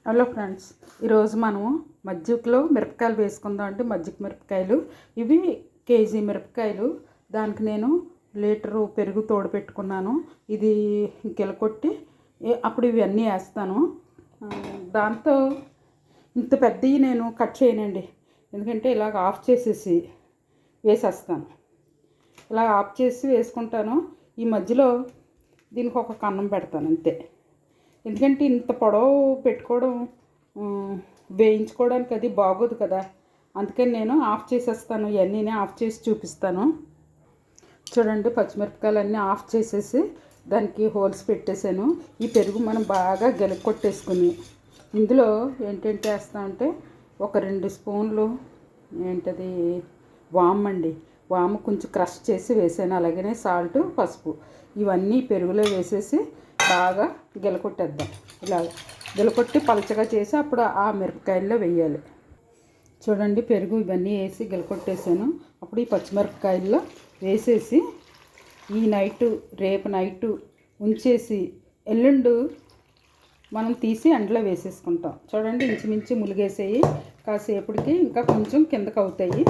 Hello friends, ఈరోజు మనము మజ్జిగలో మిరపకాయలు వేసుకుందాం. అంటే మజ్జిగ మిరపకాయలు ఇవి కేజీ మిరపకాయలు. దానికి నేను లీటరు పెరుగు తోడు పెట్టుకున్నాను. ఇది గిలకొట్టి అప్పుడు ఇవన్నీ వేస్తాను. దాంతో ఇంత పెద్దవి నేను కట్ చేయనండి, ఎందుకంటే ఇలాగ ఆఫ్ చేసేసి వేసేస్తాను. ఇలా ఆఫ్ చేసి వేసుకుంటాను. ఈ మధ్యలో దీనికి ఒక కన్నం పెడతాను అంతే. ఎందుకంటే ఇంత పొడవు పెట్టుకోవడం వేయించుకోవడానికి అది బాగోదు కదా, అందుకని నేను ఆఫ్ చేసేస్తాను. ఇవన్నీ ఆఫ్ చేసి చూపిస్తాను. చూడండి, పచ్చిమిరపకాయలన్నీ ఆఫ్ చేసేసి దానికి హోల్స్ పెట్టేశాను. ఈ పెరుగు మనం బాగా కొట్టేసుకుని ఇందులో ఏంటంటే వేస్తామంటే ఒక 2 స్పూన్లు ఏంటది వామ్ అండి. వాము కొంచెం క్రష్ చేసి వేసాను. అలాగనే సాల్ట్, పసుపు ఇవన్నీ పెరుగులో వేసేసి బాగా గిలకొట్టేద్దాం. ఇలాగ గిలకొట్టి పలచగా చేసి అప్పుడు ఆ మిరపకాయల్లో వేయాలి. చూడండి, పెరుగు ఇవన్నీ వేసి గిలకొట్టేసాను. అప్పుడు ఈ పచ్చిమిరపకాయల్లో వేసేసి ఈ నైటు రేపు నైటు ఉంచేసి ఎల్లుండి మనం తీసి ఎండలో వేసేసుకుంటాం. చూడండి, ఇంచుమించు ములిగేసేయి. కాసేపటికి ఇంకా కొంచెం కిందకు అవుతాయి.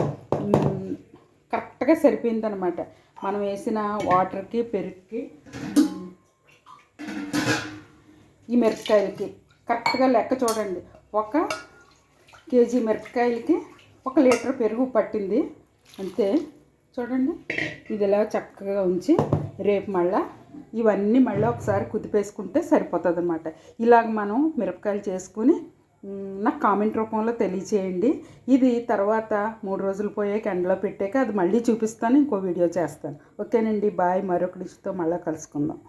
కరెక్ట్గా సరిపోయిందనమాట మనం వేసిన వాటర్కి పెరుగుకి ఈ మిరపకాయలకి కరెక్ట్గా లెక్క. చూడండి, 1 కేజీ మిరపకాయలకి 1 లీటర్ పెరుగు పట్టింది అంతే. చూడండి, ఇది ఇలా చక్కగా ఉంచి రేపు మళ్ళీ ఇవన్నీ మళ్ళీ ఒకసారి కుదిపేసుకుంటే సరిపోతుంది అన్నమాట. ఇలాగ మనం మిరపకాయలు చేసుకుని నాకు కామెంట్ రూపంలో తెలియచేయండి. ఇది తర్వాత 3 రోజులు పోయాక ఎండలో పెట్టాక అది మళ్ళీ చూపిస్తాను. ఇంకో వీడియో చేస్తాను. ఓకేనండి, బాయ్. మరొక డిష్తో మళ్ళీ కలుసుకుందాం.